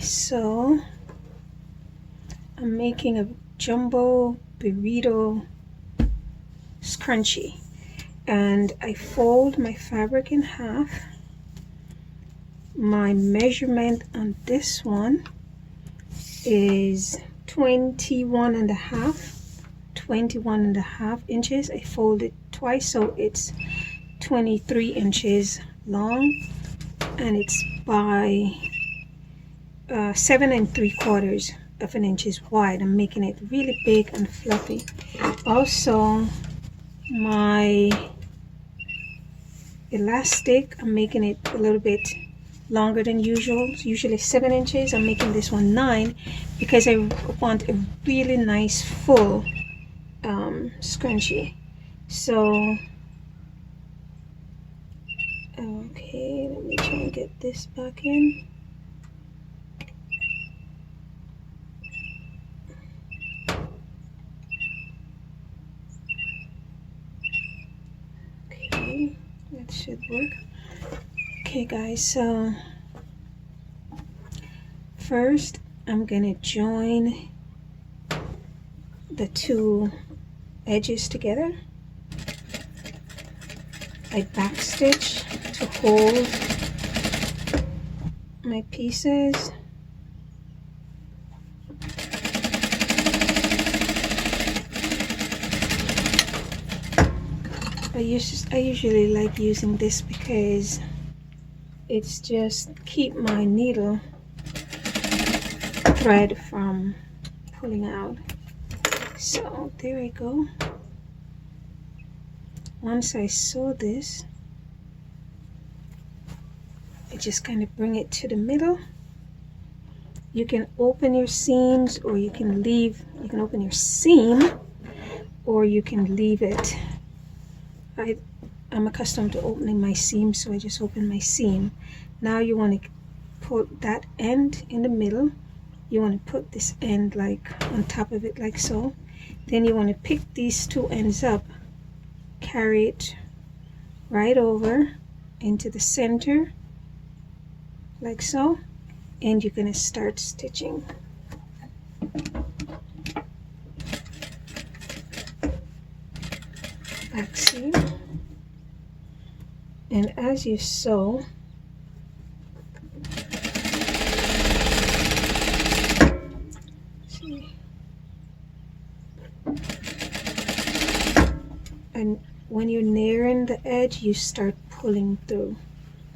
so I'm making a jumbo burrito scrunchie, and I fold my fabric in half. My measurement on this one is 21 and a half inches. I fold it twice, so it's 23 inches long, and it's by 7 3/4 of an inches wide. I'm making it really big and fluffy. Also, my elastic, I'm making it a little bit longer than usual. It's usually 7 inches. I'm making this one 9 because I want a really nice full scrunchie. So okay, let me try and get this back in. Okay, that should work. Okay guys, so first I'm gonna join the two edges together. I backstitch to hold my pieces. I usually like using this because it's just keep my needle thread from pulling out. So there I go. Once I sew this, I just kind of bring it to the middle. You can open your seams, or you can open your seam, or you can leave it. I'm accustomed to opening my seam, so I just open my seam. Now you want to put that end in the middle. You want to put this end like on top of it, like so. Then you want to pick these two ends up, carry it right over into the center, like so, and you're going to start stitching. Back seam. And as you sew, and when you're nearing the edge, you start pulling through.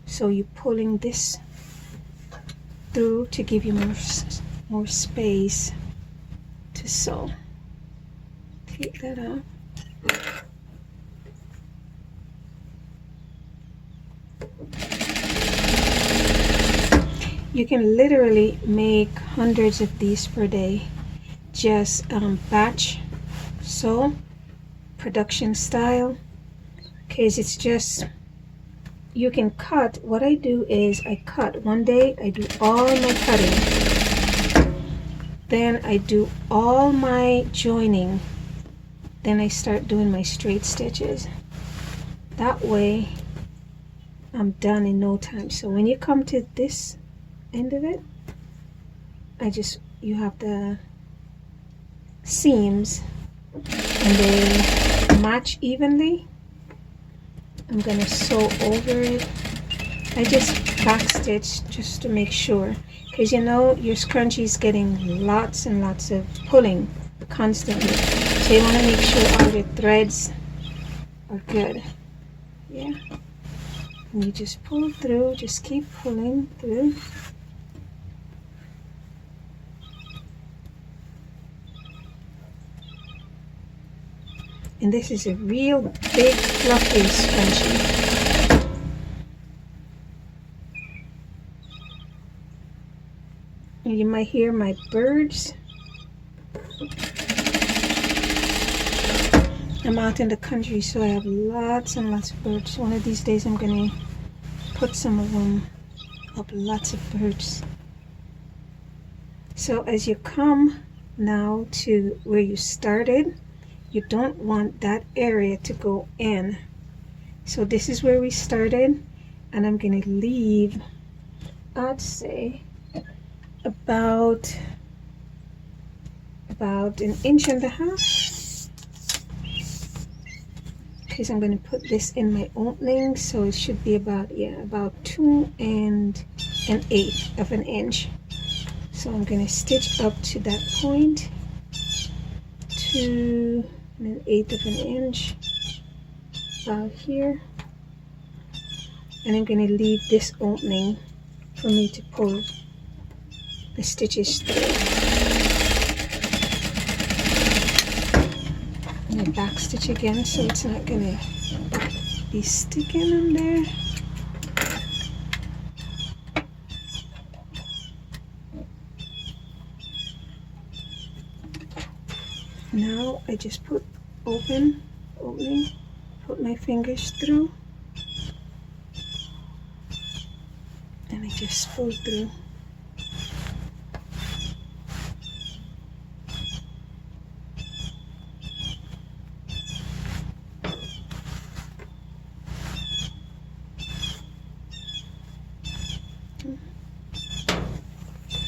So you're pulling this through to give you more space to sew. Take that off. You can literally make hundreds of these per day. Just batch sew, production style, because it's just, you can cut. What I do is I cut one day, I do all my cutting, then I do all my joining, then I start doing my straight stitches. That way I'm done in no time. So when you come to this end of it, you have the seams and they match evenly. I'm gonna sew over it. I just backstitch just to make sure, because you know your scrunchie is getting lots and lots of pulling constantly, so you want to make sure all your threads are good. Yeah, and you just pull through, just keep pulling through. And this is a real big fluffy scrunchie. And you might hear my birds. I'm out in the country, so I have lots and lots of birds. One of these days I'm gonna put some of them up, lots of birds. So as you come now to where you started, you don't want that area to go in. So this is where we started, and I'm gonna leave, I'd say about 1.5 inches, because I'm going to put this in my opening, so it should be about 2 1/8 of an inch. So I'm going to stitch up to that point, 2 1/8 of an inch about here, and I'm going to leave this opening for me to pull the stitches through. I'm going to back stitch again so it's not going to be sticking in there. Now I just put opening, put my fingers through, and I just pull through.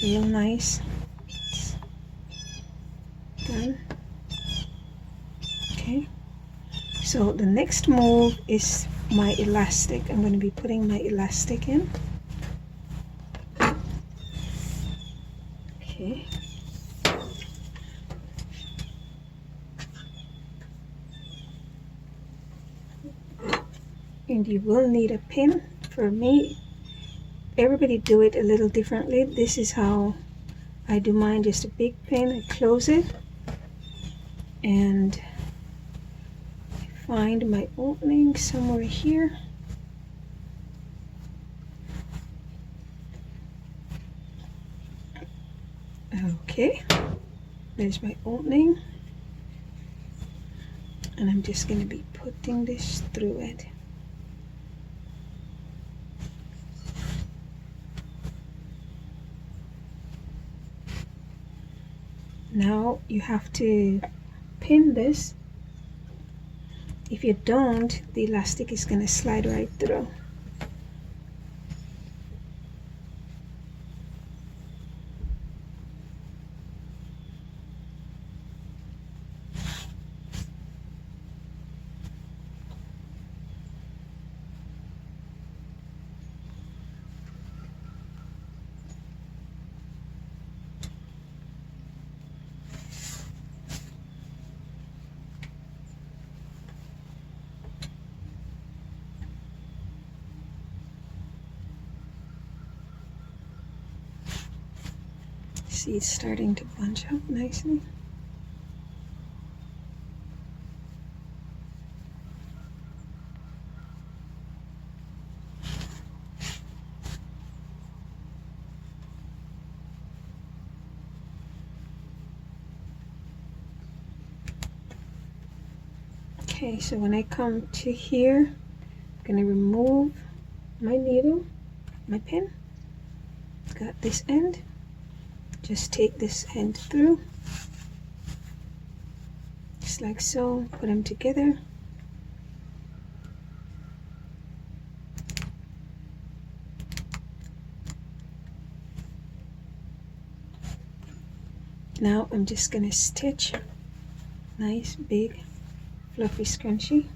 Real nice. It's done. Okay, so the next move is my elastic. I'm going to be putting my elastic in. Okay. And you will need a pin. For me, everybody do it a little differently. This is how I do mine, just a big pin. I close it and find my opening somewhere here. Okay, there's my opening, and I'm just going to be putting this through it. Now you have to pin this. If you don't, the elastic is going to slide right through. See, it's starting to bunch up nicely. Okay, so when I come to here, I'm going to remove my needle, my pin. Got this end. Just take this end through, just like so, put them together. Now I'm just going to stitch nice big fluffy scrunchie.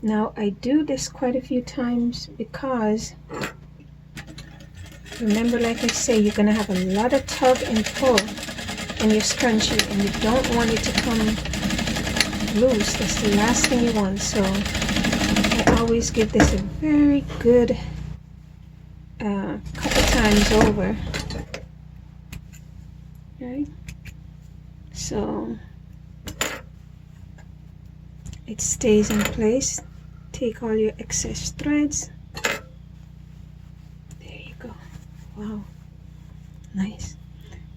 Now I do this quite a few times because remember, like I say, you're going to have a lot of tug and pull in your scrunchie, and you don't want it to come loose. That's the last thing you want. So I always give this a very good couple times over. Okay, so it stays in place. Take all your excess threads. There you go. Wow, nice.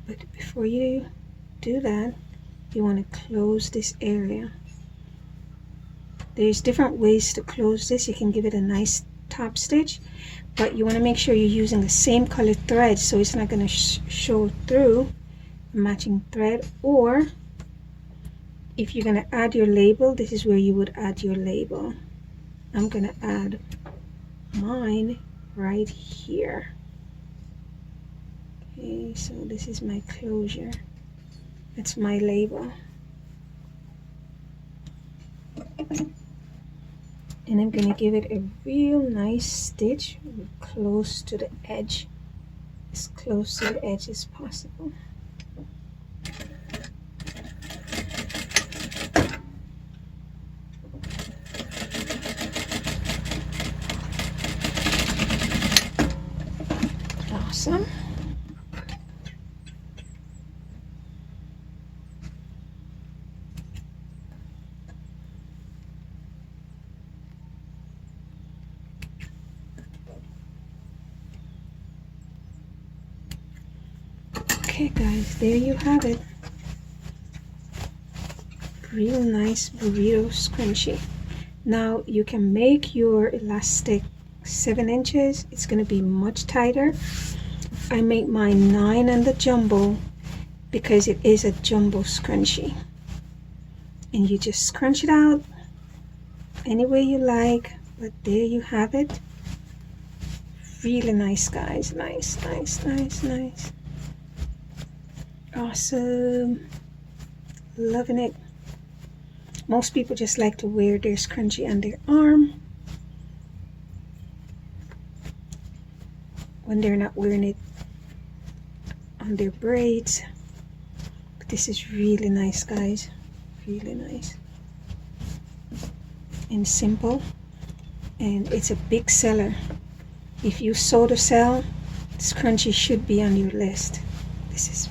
But before you do that, you want to close this area. There's different ways to close this. You can give it a nice top stitch, but you want to make sure you're using the same colored thread so it's not going to show through a matching thread. Or if you're going to add your label, this is where you would add your label. I'm gonna add mine right here. Okay, so this is my closure. That's my label. And I'm gonna give it a real nice stitch close to the edge, as close to the edge as possible. Awesome. Okay guys, there you have it. Real nice burrito scrunchie. Now you can make your elastic 7 inches. It's going to be much tighter. I make mine 9 on the jumbo because it is a jumbo scrunchie. And you just scrunch it out any way you like. But there you have it. Really nice, guys. Nice, nice, nice, nice. Awesome. Loving it. Most people just like to wear their scrunchie on their arm when they're not wearing it on their braids. But this is really nice, guys. Really nice. And simple. And it's a big seller. If you sew to sell, scrunchie should be on your list. This is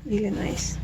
really nice.